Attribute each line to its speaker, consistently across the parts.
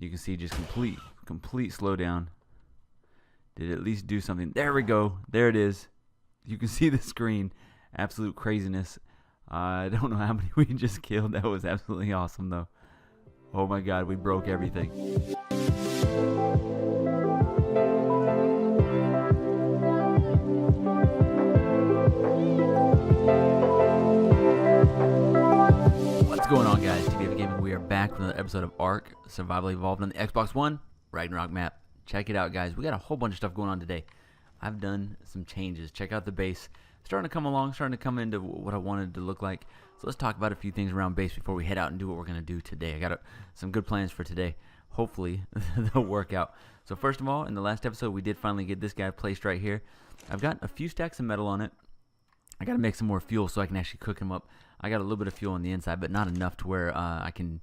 Speaker 1: You can see just complete slowdown. Did it at least do something? There we go. There it is. You can see the screen. Absolute craziness. I don't know how many we just killed. That was absolutely awesome, though. Oh my God, we broke everything. What's going on, guys? TBF Gaming. We are back with another episode of Ark Survival Evolved on the Xbox One Ragnarok Map. Check it out, guys. We got a whole bunch of stuff going on today. I've done some changes. Check out the base. Starting to come along, starting to come into what I wanted to look like. So let's talk about a few things around base before we head out and do what we're going to do today. I got some good plans for today. Hopefully they'll work out. So first of all, in the last episode, we did finally get this guy placed right here. I've got a few stacks of metal on it. I got to make some more fuel so I can actually cook him up. I got a little bit of fuel on the inside, but not enough to where I can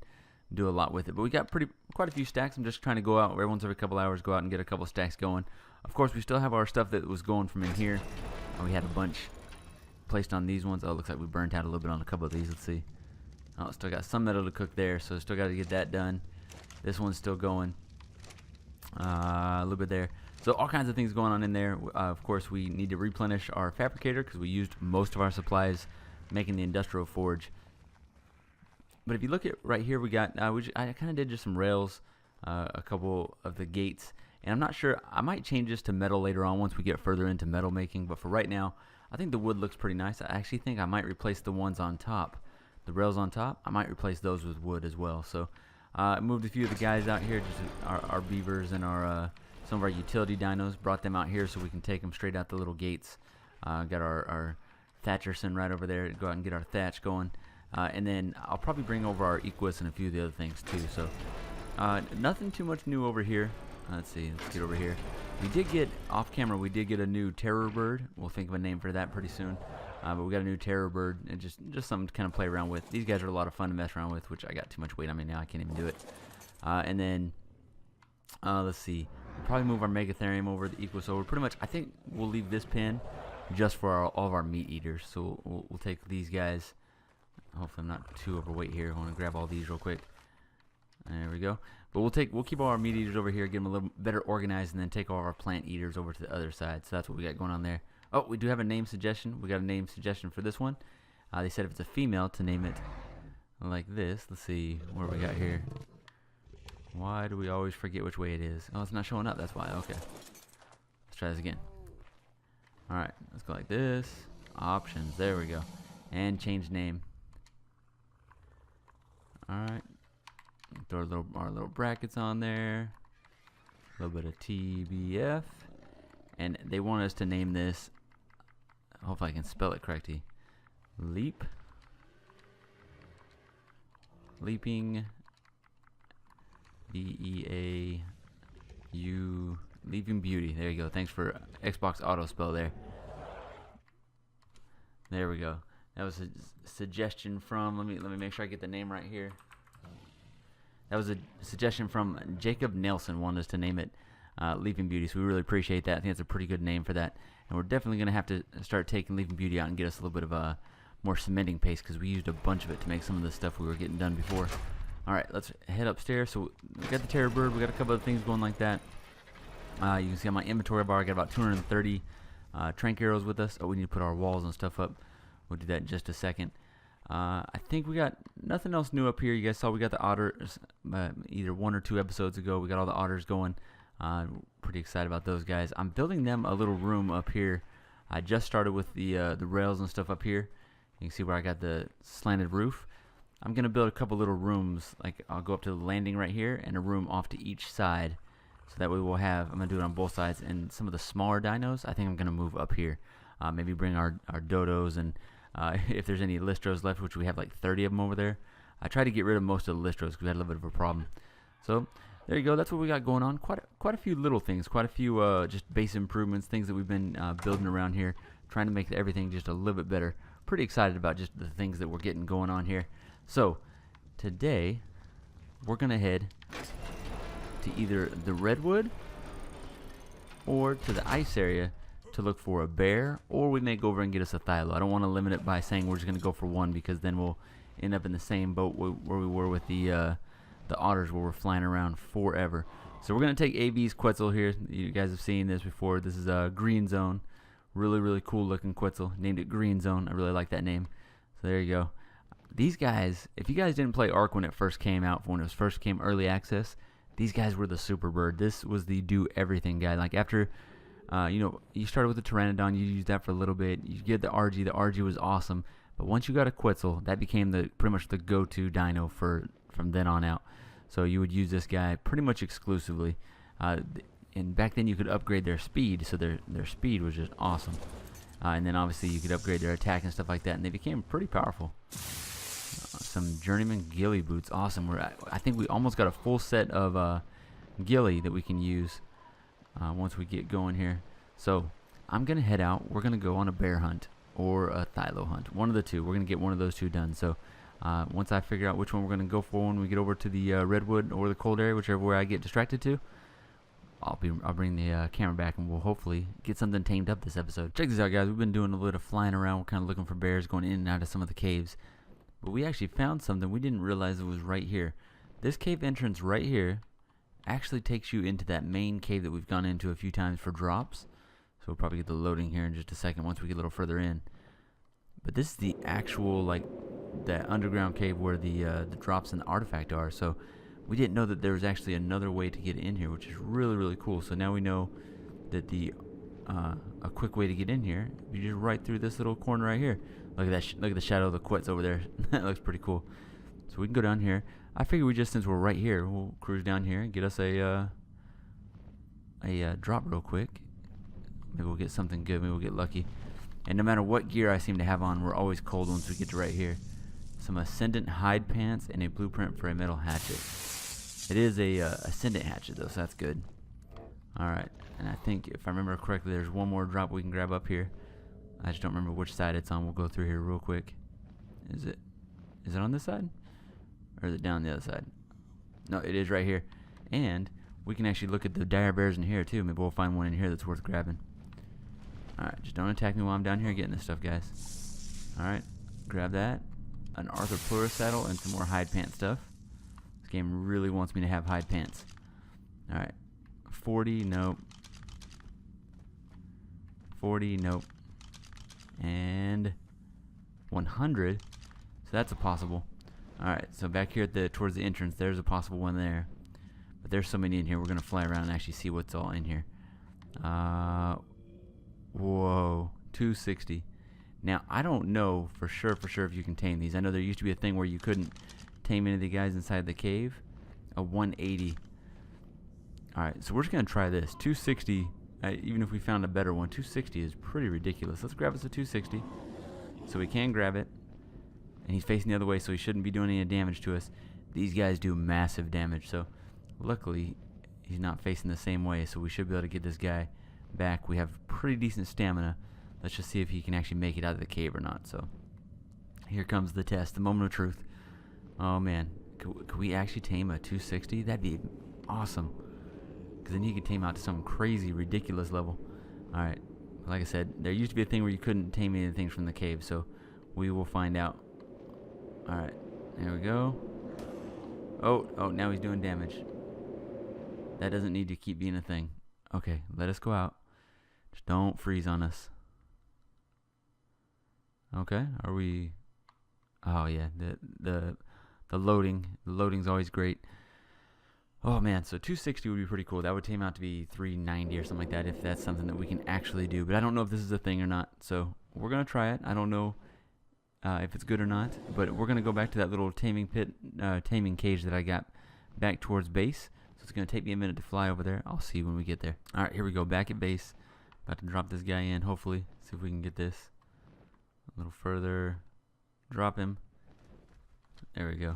Speaker 1: do a lot with it. But we got quite a few stacks. I'm just trying to go out every once every couple hours, go out and get a couple stacks going. Of course, we still have our stuff that was going from in here. We had a bunch placed on these ones. Oh, it looks like we burnt out a little bit on a couple of these. Let's see. Oh, still got some metal to cook there, so still got to get that done. This one's still going. A little bit there. So all kinds of things going on in there. Of course, we need to replenish our fabricator because we used most of our supplies making the industrial forge. But if you look at right here, we got I kind of did just some rails, a couple of the gates, and I'm not sure. I might change this to metal later on once we get further into metal making. But for right now, I think the wood looks pretty nice. I actually think I might replace the ones on top, the rails on top. I might replace those with wood as well. So I moved a few of the guys out here, just our beavers and our some of our utility dinos. Brought them out here so we can take them straight out the little gates. Got our Thatcherson right over there to go out and get our thatch going. And then I'll probably bring over our Equus and a few of the other things too. So nothing too much new over here. Let's see. Let's get over here. We did get off camera. We did get a new terror bird. We'll think of a name for that pretty soon. But we got a new terror bird and just something to kind of play around with. These guys are a lot of fun to mess around with, which I got too much weight on me now. I can't even do it. And then let's see. We'll probably move our Megatherium over, the Equus over. Pretty much, I think we'll leave this pen just for all of our meat eaters. So we'll take these guys. Hopefully I'm not too overweight here. I want to grab all these real quick. There we go. But we'll keep all our meat eaters over here, get them a little better organized, and then take all our plant eaters over to the other side. So that's what we got going on there. Oh, we do have a name suggestion. We got a name suggestion for this one. They said if it's a female to name it like this. Let's see where we got here. Why do we always forget which way it is? Oh, it's not showing up. That's why. Okay. Let's try this again. All right. Let's go like this. Options. There we go. And change name. Alright, throw our little brackets on there, a little bit of TBF, and they want us to name this, hopefully I can spell it correctly, Leaping, B-E-A-U, Leaping Beauty. There you go. Thanks for Xbox auto spell there. There we go. That was a suggestion from, let me make sure I get the name right here. That was a suggestion from Jacob Nelson, wanted us to name it Leaping Beauty, so we really appreciate that. I think that's a pretty good name for that. And we're definitely going to have to start taking Leaping Beauty out and get us a little bit of a more cementing paste because we used a bunch of it to make some of the stuff we were getting done before. Alright, let's head upstairs. So we got the Terror Bird, we got a couple of things going like that. You can see on my inventory bar I got about 230 trank arrows with us. Oh, we need to put our walls and stuff up. We'll do that in just a second. I think we got nothing else new up here. You guys saw we got the otters either 1 or 2 episodes ago. We got all the otters going. Pretty excited about those guys. I'm building them a little room up here. I just started with the rails and stuff up here. You can see where I got the slanted roof. I'm going to build a couple little rooms. Like I'll go up to the landing right here and a room off to each side. So that way we'll have, I'm going to do it on both sides. And some of the smaller dinos, I think I'm going to move up here. Maybe bring our dodos and if there's any Lystros left, which we have like 30 of them over there. I tried to get rid of most of the Lystros because we had a little bit of a problem. So there you go. That's what we got going on. Quite a few little things. Quite a few just base improvements, things that we've been building around here, trying to make everything just a little bit better. Pretty excited about just the things that we're getting going on here. So today we're going to head to either the redwood or to the ice area to look for a bear, or we may go over and get us a Thylo. I don't want to limit it by saying we're just going to go for one because then we'll end up in the same boat where we were with the the otters were flying around forever. So we're going to take AB's Quetzal here. You guys have seen this before. This is a green zone. Really cool looking Quetzal. Named it Green Zone. I really like that name. So there you go. These guys, if you guys didn't play Ark when it first came out, when it first came early access, these guys were the super bird. This was the do everything guy. Like after, you know, you started with the Pteranodon, you used that for a little bit. You get the RG. The RG was awesome. But once you got a Quetzal, that became pretty much the go-to dino from then on out. So you would use this guy pretty much exclusively. And back then you could upgrade their speed, so their speed was just awesome. And then obviously you could upgrade their attack and stuff like that, and they became pretty powerful. Some journeyman ghillie boots, awesome. I think we almost got a full set of ghillie that we can use once we get going here. So I'm gonna head out. We're gonna go on a bear hunt or a thylo hunt, one of the two. We're gonna get one of those two done. So once I figure out which one we're gonna go for when we get over to the redwood or the cold area, whichever way I get distracted to, I'll bring the camera back, and we'll hopefully get something tamed up this episode. Check this out, guys. We've been doing a little bit of flying around. We're kind of looking for bears, going in and out of some of the caves. But we actually found something. We didn't realize it was right here. This cave entrance right here actually takes you into that main cave that we've gone into a few times for drops. So we'll probably get the loading here in just a second once we get a little further in. But this is the actual, like, that underground cave where the drops and the artifact are. So we didn't know that there was actually another way to get in here, which is really cool. So now we know that a quick way to get in here, you just right through this little corner right here. Look at that! Look at the shadow of the Quetz over there. That looks pretty cool. So we can go down here. I figure since we're right here, we'll cruise down here and get us a drop real quick. Maybe we'll get something good. Maybe we'll get lucky. And no matter what gear I seem to have on, we're always cold once we get to right here. Some Ascendant hide pants and a blueprint for a metal hatchet. It is a Ascendant hatchet though, so that's good. Alright, and I think if I remember correctly, there's one more drop we can grab up here. I just don't remember which side it's on. We'll go through here real quick. Is it on this side? Or is it down the other side? No, it is right here. And we can actually look at the dire bears in here too. Maybe we'll find one in here that's worth grabbing. Alright, just don't attack me while I'm down here getting this stuff, guys. Alright, grab that. An Arthur Plura saddle and some more hide pants stuff. This game really wants me to have hide pants. Alright. 40, nope. 40, nope. And 100. So that's a possible. Alright, so back here at towards the entrance, there's a possible one there. But there's so many in here, we're going to fly around and actually see what's all in here. Whoa. 260. Now, I don't know for sure if you can tame these. I know there used to be a thing where you couldn't tame any of the guys inside the cave. A 180. Alright, so we're just going to try this. 260, even if we found a better one, 260 is pretty ridiculous. Let's grab us a 260. So we can grab it. And he's facing the other way, so he shouldn't be doing any damage to us. These guys do massive damage, so luckily he's not facing the same way, so we should be able to get this guy back. We have pretty decent stamina. Let's just see if he can actually make it out of the cave or not. So here comes the test, the moment of truth. Oh man, could we actually tame a 260? That'd be awesome, because then he could tame out to some crazy ridiculous level. Alright, like I said, there used to be a thing where you couldn't tame any of the things from the cave, so we will find out. Alright, there we go. Oh, now he's doing damage. That doesn't need to keep being a thing. Okay, let us go out. Just don't freeze on us. Okay, are we... Oh yeah, the loading's always great. Oh man, so 260 would be pretty cool. That would tame out to be 390 or something like that if that's something that we can actually do. But I don't know if this is a thing or not. So we're gonna try it. I don't know if it's good or not. But we're gonna go back to that little taming cage that I got back towards base. So it's gonna take me a minute to fly over there. I'll see when we get there. All right, here we go. Back at base. About to drop this guy in. Hopefully, see if we can get this a little further. Drop him. There we go.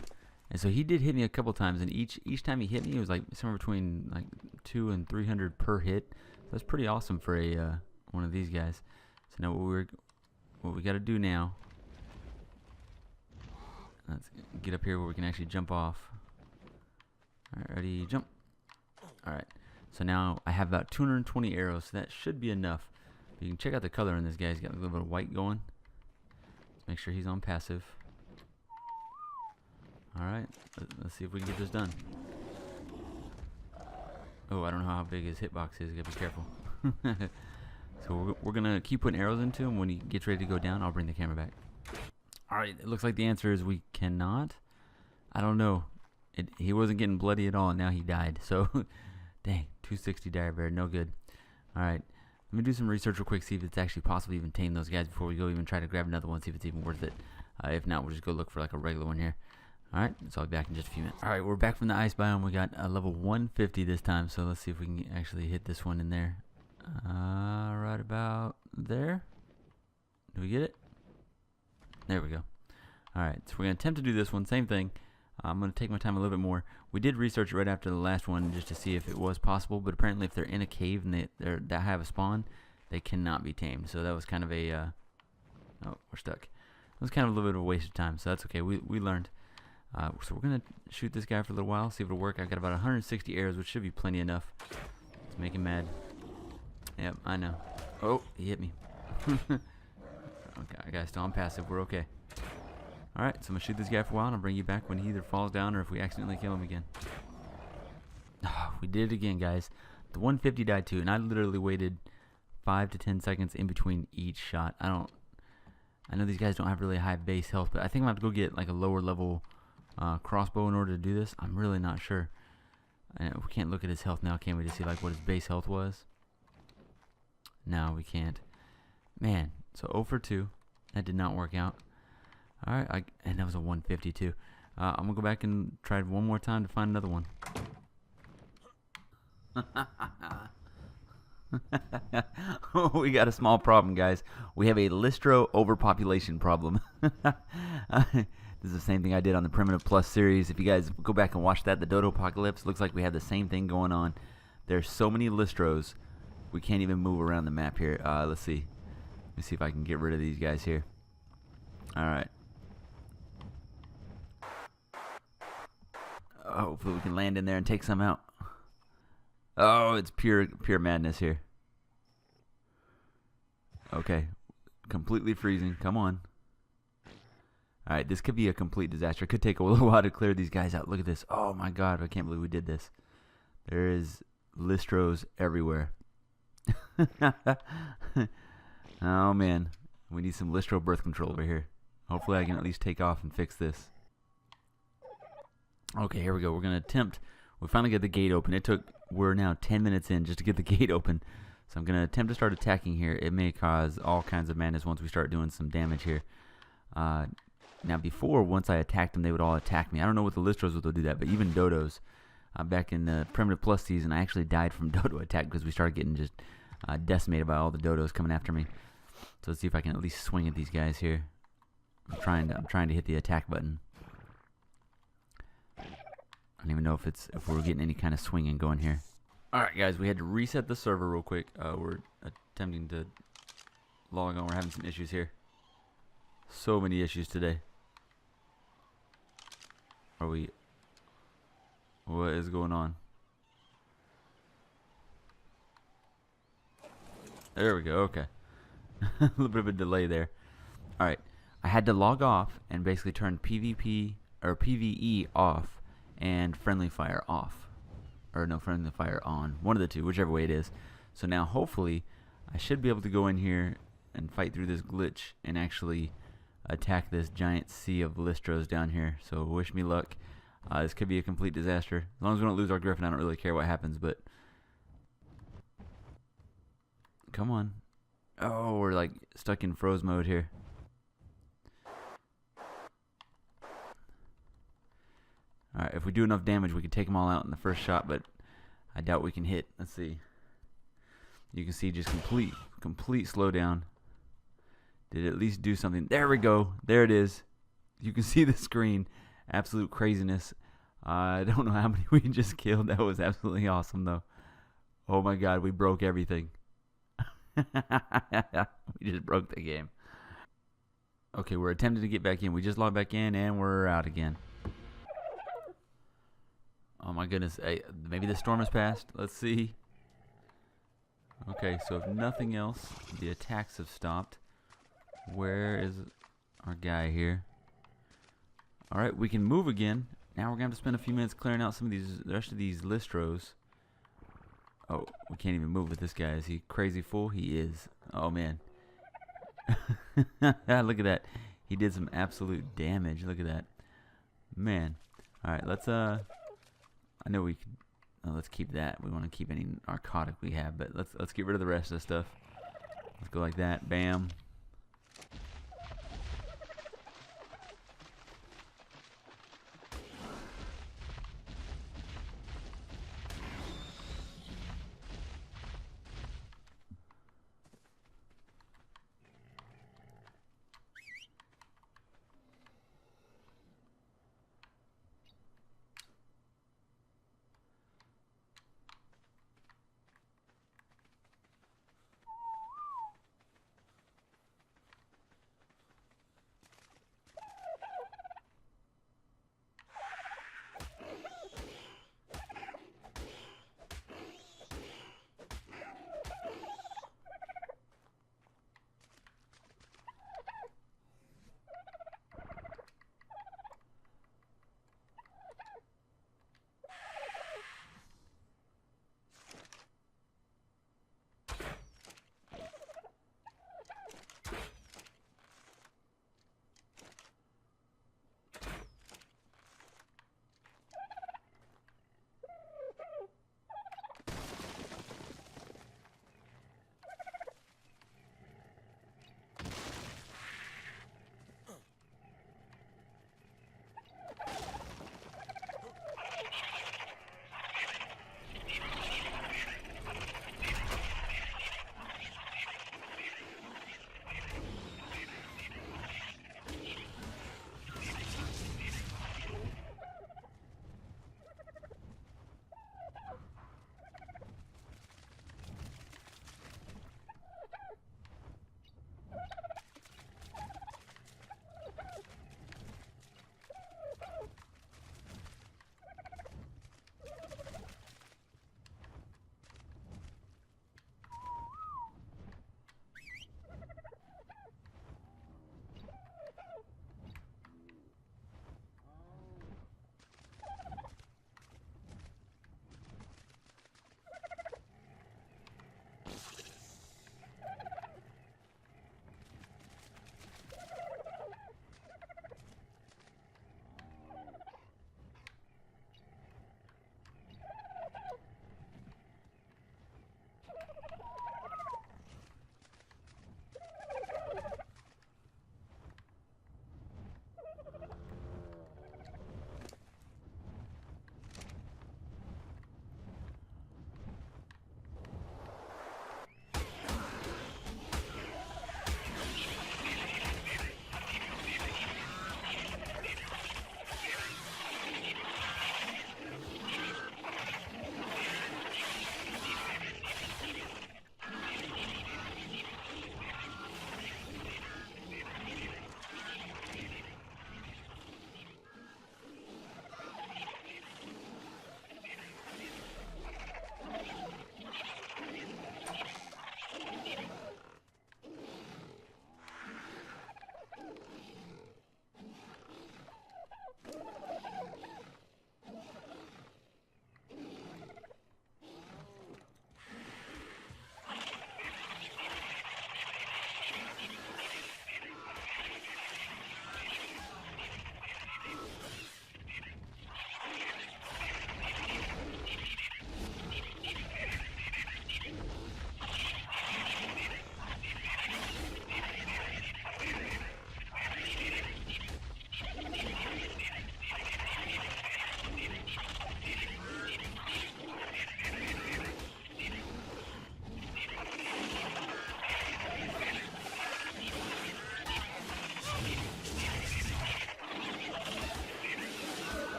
Speaker 1: And so he did hit me a couple times, and each time he hit me, it was like somewhere between like 200 and 300 per hit. So that's pretty awesome for a one of these guys. So now what we got to do now? Let's get up here where we can actually jump off. All right, ready, jump. All right. So now I have about 220 arrows, so that should be enough. You can check out the color in this guy. He's got a little bit of white going. Let's make sure he's on passive. Alright, Let's see if we can get this done. Oh, I don't know how big his hitbox is. Gotta be careful. So we're gonna keep putting arrows into him. When he gets ready to go down, I'll bring the camera back. Alright, it looks like the answer is we cannot. I don't know. He wasn't getting bloody at all, and now he died. So, dang, 260 dire bear, no good. Alright, let me do some research real quick, see if it's actually possible to even tame those guys before we go even try to grab another one, see if it's even worth it. If not, we'll just go look for like a regular one here. Alright, so I'll be back in just a few minutes. Alright, we're back from the ice biome. We got a level 150 this time, so let's see if we can actually hit this one in there. Right about there. Do we get it? There we go. Alright, so we're going to attempt to do this one. Same thing. I'm going to take my time a little bit more. We did research it right after the last one just to see if it was possible, but apparently if they're in a cave and they have a spawn, they cannot be tamed. So that was kind of a... oh, we're stuck. It was kind of a little bit of a waste of time, so that's okay. We learned. So we're going to shoot this guy for a little while, see if it'll work. I got about 160 arrows, which should be plenty enough. Let's make him mad. Yep, I know. Oh, he hit me. Okay, I got still on passive. We're okay. Alright, so I'm going to shoot this guy for a while, and I'll bring you back when he either falls down or if we accidentally kill him again. Oh, we did it again, guys. The 150 died too, and I literally waited 5 to 10 seconds in between each shot. I know these guys don't have really high base health, but I think I'm going to have to go get like a lower level crossbow in order to do this. I'm really not sure. And we can't look at his health now, can we, to see like what his base health was? No, we can't. Man, so 0 for 2. That did not work out. Alright, and that was a 150 too. I'm going to go back and try it one more time to find another one. We got a small problem, guys. We have a Lystro overpopulation problem. This is the same thing I did on the Primitive Plus series. If you guys go back and watch that, the Dodo Apocalypse, looks like we have the same thing going on. There's so many Lystros, we can't even move around the map here. Let's see. Let me see if I can get rid of these guys here. Alright. Hopefully we can land in there and take some out. Oh, it's pure madness here. Okay. Completely freezing. Come on. Alright, this could be a complete disaster. It could take a little while to clear these guys out. Look at this. Oh my god, I can't believe we did this. There is Lystros everywhere. Oh man. We need some Lystro birth control over here. Hopefully I can at least take off and fix this. Okay, here we go. We're going to attempt. We finally get the gate open. We're now 10 minutes in just to get the gate open. So I'm going to attempt to start attacking here. It may cause all kinds of madness once we start doing some damage here. Now before, once I attacked them, they would all attack me. I don't know what the Lystros would do that, but even Dodos. Back in the Primitive Plus season, I actually died from Dodo attack because we started getting just decimated by all the Dodos coming after me. So let's see if I can at least swing at these guys here. I'm trying to hit the attack button. I don't even know if we're getting any kind of swinging going here. Alright guys, we had to reset the server real quick. We're attempting to log on. We're having some issues here. So many issues today. What is going on? There we go, okay. A little bit of a delay there. Alright, I had to log off and basically turn PvP or PvE off and friendly fire off. Or no, friendly fire on. One of the two, whichever way it is. So now hopefully I should be able to go in here and fight through this glitch and actually attack this giant sea of Lystros down here. So wish me luck. This could be a complete disaster. As long as we don't lose our griffin, I don't really care what happens, but come on. Oh, we're like stuck in froze mode here. Alright, if we do enough damage, we can take them all out in the first shot, but I doubt we can hit. Let's see. You can see just complete slowdown. Did it at least do something? There we go. There it is. You can see the screen. Absolute craziness. I don't know how many we just killed. That was absolutely awesome, though. Oh my god, we broke everything. We just broke the game. Okay, we're attempting to get back in. We just logged back in, and we're out again. Oh my goodness. Hey, maybe the storm has passed. Let's see. Okay, so if nothing else, the attacks have stopped. Where is our guy here? Alright, we can move again. Now we're gonna have to spend a few minutes clearing out some of these, the rest of these Lystros. Oh, we can't even move with this guy. Is he crazy full? He is. Oh man. Look at that. He did some absolute damage. Look at that. Man. Alright, let's I know we could let's keep that. We want to keep any narcotic we have, but let's get rid of the rest of the stuff. Let's go like that. Bam.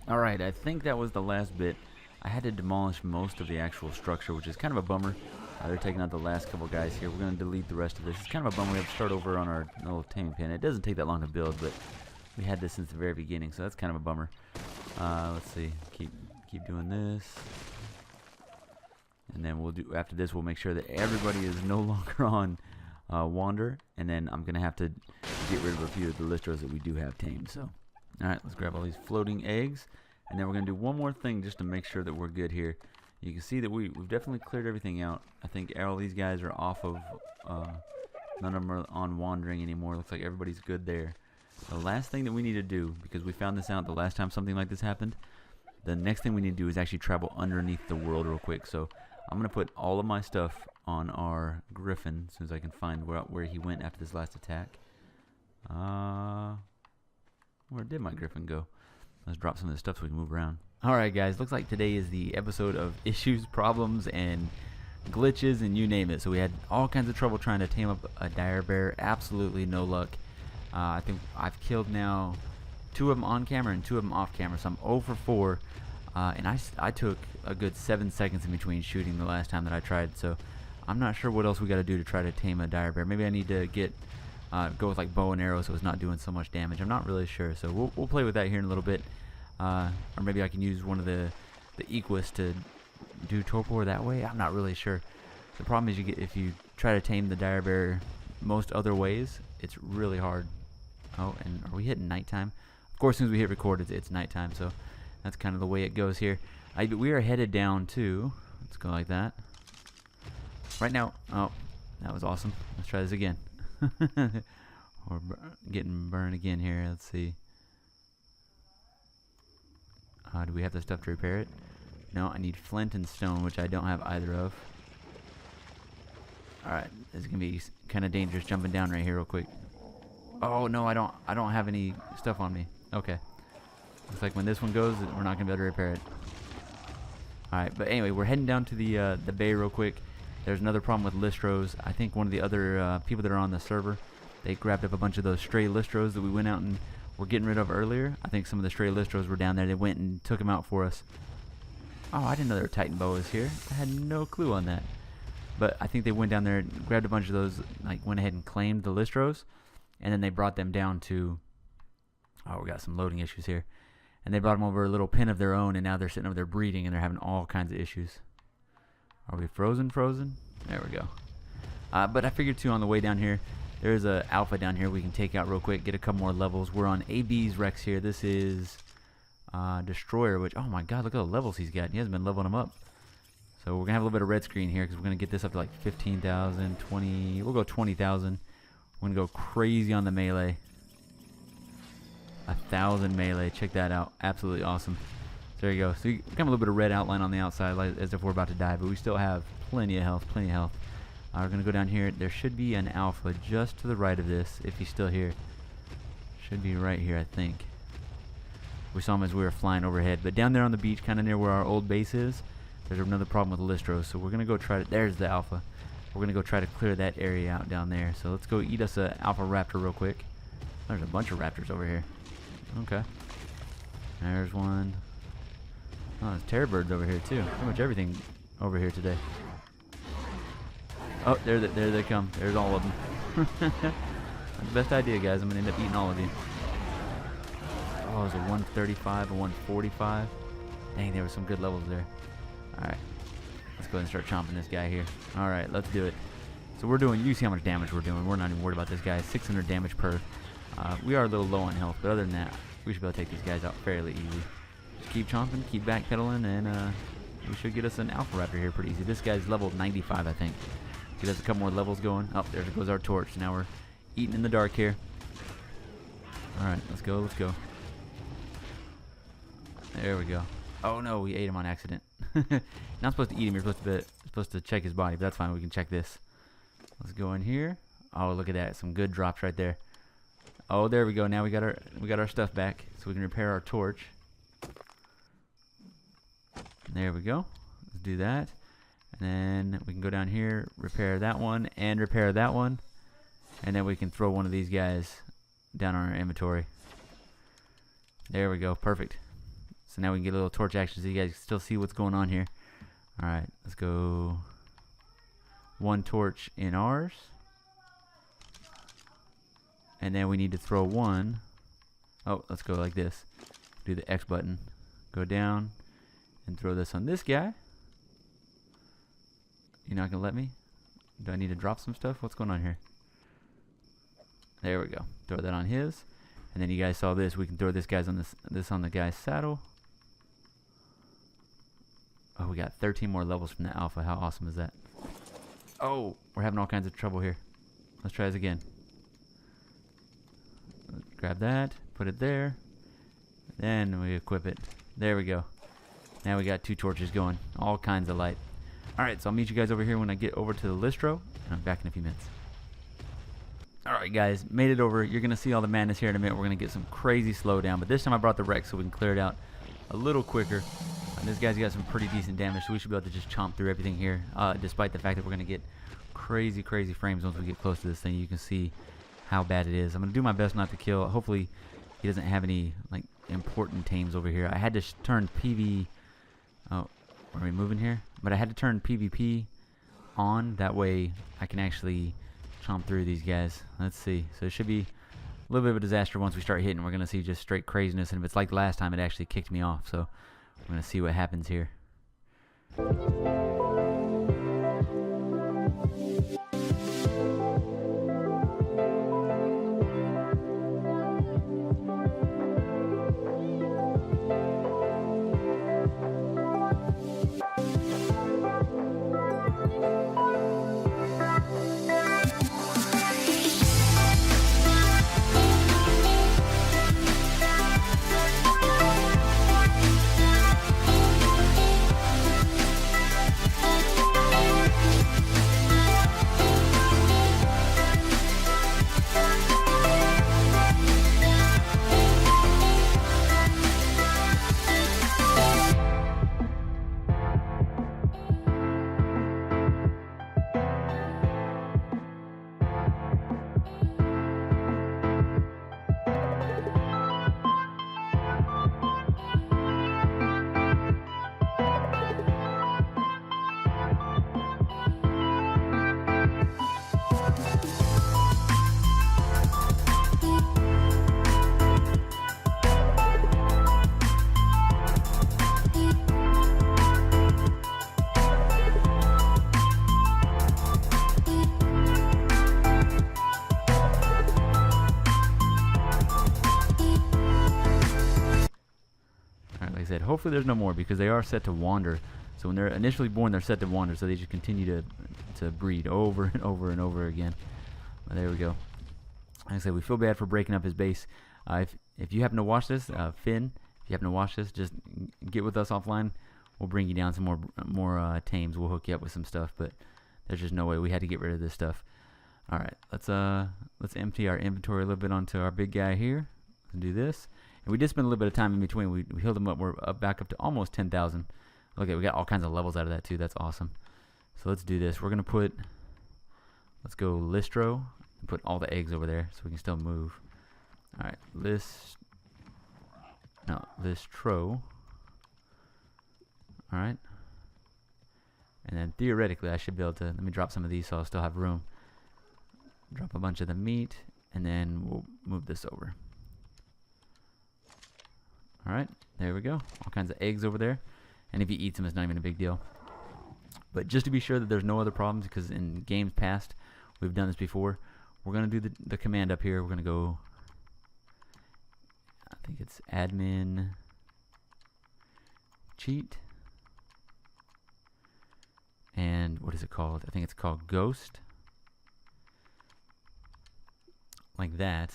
Speaker 1: Alright, I think that was the last bit. I had to demolish most of the actual structure, which is kind of a bummer. They're taking out the last couple guys here. We're going to delete the rest of this. It's kind of a bummer. We have to start over on our little taming pen. It doesn't take that long to build, but we had this since the very beginning, so that's kind of a bummer. Let's see. Keep doing this. And then we'll do, after this, we'll make sure that everybody is no longer on wander. And then I'm going to have to get rid of a few of the Lystros that we do have tamed. So, alright, let's grab all these floating eggs. And then we're going to do one more thing just to make sure that we're good here. You can see that we've definitely cleared everything out. I think all these guys are off of, none of them are on wandering anymore. Looks like everybody's good there. The last thing that we need to do, because we found this out the last time something like this happened, the next thing we need to do is actually travel underneath the world real quick. So I'm going to put all of my stuff on our griffin as soon as I can find where he went after this last attack. Where did my griffin go? Let's drop some of this stuff so we can move around. Alright guys, looks like today is the episode of issues, problems, and glitches, and you name it. So we had all kinds of trouble trying to tame up a dire bear. Absolutely no luck. I think I've killed now 2 of them on camera and 2 of them off camera. So I'm 0 for 4. And I took a good 7 seconds in between shooting the last time that I tried. So I'm not sure what else we got to do to try to tame a dire bear. Maybe I need to go with like bow and arrow so it's not doing so much damage. I'm not really sure. So we'll play with that here in a little bit. Or maybe I can use one of the equus to do torpor that way. I'm not really sure. The problem is if you try to tame the dire bear most other ways, it's really hard. Oh, and are we hitting nighttime? Of course, as soon as we hit record, it's nighttime. So that's kind of the way it goes here. We are headed down to. Let's go like that. Right now. Oh, that was awesome. Let's try this again. We're getting burned again here. Let's see. Do we have the stuff to repair it? No, I need flint and stone, which I don't have either of. Alright, this is going to be kind of dangerous jumping down right here real quick. Oh, no, I don't have any stuff on me. Okay. Looks like when this one goes, we're not going to be able to repair it. Alright, but anyway, we're heading down to the bay real quick. There's another problem with Lystros. I think one of the other people that are on the server, they grabbed up a bunch of those stray Lystros that we went out and were getting rid of earlier. I think some of the stray Lystros were down there. They went and took them out for us. Oh, I didn't know there were Titan boas here. I had no clue on that. But I think they went down there and grabbed a bunch of those, like went ahead and claimed the Lystros, and then they brought them down to, oh, we got some loading issues here. And they brought them over a little pen of their own, and now they're sitting over there breeding, and they're having all kinds of issues. Are we frozen? There we go. But I figured too on the way down here, there's a alpha down here we can take out real quick, get a couple more levels. We're on AB's Rex here. This is Destroyer, which, oh my god, look at the levels he's got. He hasn't been leveling them up. So we're going to have a little bit of red screen here because we're going to get this up to like 15,000, 20, we'll go 20,000. We're going to go crazy on the melee. 1,000 melee, check that out. Absolutely awesome. There you go. So you got a little bit of red outline on the outside, like, as if we're about to die, but we still have plenty of health, we're going to go down here. There should be an alpha just to the right of this, if he's still here. Should be right here, I think. We saw him as we were flying overhead. But down there on the beach, kind of near where our old base is, there's another problem with Lystro. So we're going to go try to... There's the alpha. We're going to go try to clear that area out down there. So let's go eat us an alpha raptor real quick. There's a bunch of raptors over here. Okay. There's one. Oh, there's terror birds over here, too. Pretty much everything over here today. Oh, there they come. There's all of them. That's the best idea, guys. I'm going to end up eating all of you. Oh, it was a 135, a 145. Dang, there were some good levels there. Alright. Let's go ahead and start chomping this guy here. Alright, let's do it. So we're doing, you see how much damage we're doing. We're not even worried about this guy. 600 damage per. We are a little low on health, but other than that, we should be able to take these guys out fairly easy. Just keep chomping, keep backpedaling, and we should get us an alpha raptor here pretty easy. This guy's level 95, I think. He has a couple more levels going. Oh, there goes our torch. Now we're eating in the dark here. Alright, let's go, let's go. There we go. Oh no, we ate him on accident. Not supposed to eat him, you're supposed to check his body, but that's fine, we can check this. Let's go in here. Oh, look at that, some good drops right there. Oh, there we go. Now we got our stuff back, so we can repair our torch. There we go. Let's do that. And then we can go down here, repair that one, and repair that one. And then we can throw one of these guys down on our inventory. There we go. Perfect. So now we can get a little torch action so you guys can still see what's going on here. Alright, let's go 1 torch in ours. And then we need to throw 1. Oh, let's go like this. Do the X button. Go down and throw this on this guy. You're not going to let me? Do I need to drop some stuff? What's going on here? There we go. Throw that on his. And then you guys saw this. We can throw this guy's on this on the guy's saddle. Oh, we got 13 more levels from the alpha. How awesome is that? Oh, we're having all kinds of trouble here. Let's try this again. Let's grab that. Put it there. Then we equip it. There we go. Now we got 2 torches going. All kinds of light. Alright, so I'll meet you guys over here when I get over to the Lystro. And I'm back in a few minutes. Alright guys, made it over. You're going to see all the madness here in a minute. We're going to get some crazy slowdown. But this time I brought the wreck so we can clear it out a little quicker. And this guy's got some pretty decent damage, so we should be able to just chomp through everything here. Despite the fact that we're going to get crazy frames once we get close to this thing. You can see how bad it is. I'm going to do my best not to kill. Hopefully he doesn't have any like important tames over here. I had to turn PV... Oh, are we moving here? But I had to turn PvP on. That way I can actually chomp through these guys. Let's see. So it should be a little bit of a disaster once we start hitting. We're going to see just straight craziness. And if it's like last time, it actually kicked me off. So we're going to see what happens here. Like I said, hopefully there's no more because they are set to wander. So when they're initially born, they're set to wander, so they just continue to breed over and over and over again. But there we go. Like I said, we feel bad for breaking up his base. If you happen to watch this, Finn, if you happen to watch this, just get with us offline. We'll bring you down some more tames. We'll hook you up with some stuff, but there's just no way. We had to get rid of this stuff. All right, let's empty our inventory a little bit onto our big guy here. Let's do this. And we did spend a little bit of time in between. We healed him up. We're back up to almost 10,000. Okay, we got all kinds of levels out of that too. That's awesome. So let's do this. We're gonna let's go Lystro and put all the eggs over there so we can still move. All right, Lystro. All right. And then theoretically, I should be able to. Let me drop some of these so I'll still have room. Drop a bunch of the meat, and then we'll move this over. Alright, there we go. All kinds of eggs over there. And if he eats them, it's not even a big deal. But just to be sure that there's no other problems, because in games past, we've done this before, we're going to do the command up here. We're going to go, I think it's admin cheat. And what is it called? I think it's called ghost. Like that.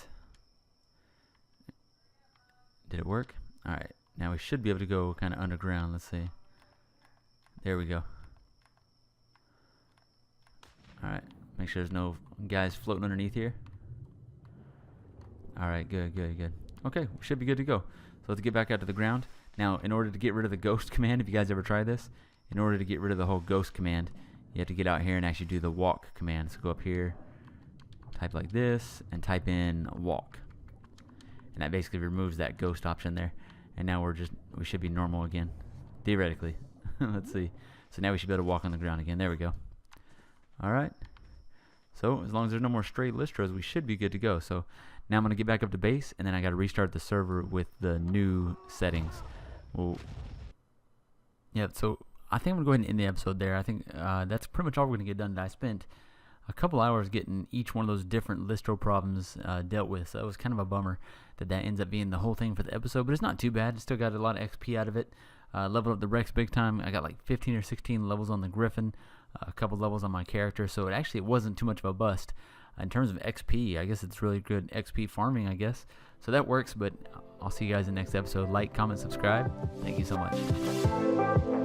Speaker 1: Did it work? Alright, now we should be able to go kind of underground. Let's see. There we go. Alright, make sure there's no guys floating underneath here. Alright, good. Okay, we should be good to go. So let's get back out to the ground. Now, in order to get rid of the ghost command, if you guys ever try this, in order to get rid of the whole ghost command, you have to get out here and actually do the walk command. So go up here, type like this, and type in walk. And that basically removes that ghost option there. and now we should be normal again, theoretically. Let's see. So now we should be able to walk on the ground again. There we go. All right. So as long as there's no more stray Lystros, we should be good to go. So now I'm going to get back up to base, and then I got to restart the server with the new settings. Well, yeah, so I think I'm going to go ahead and end the episode there. I think that's pretty much all we're going to get done. I spent a couple hours getting each one of those different Lystro problems dealt with. So it was kind of a bummer that ends up being the whole thing for the episode, but it's not too bad. Still got a lot of XP out of it. Leveled up the Rex big time. I got like 15 or 16 levels on the Griffin, a couple levels on my character, so it wasn't too much of a bust. In terms of XP, I guess it's really good XP farming, I guess. So that works, but I'll see you guys in the next episode. Like, comment, subscribe. Thank you so much.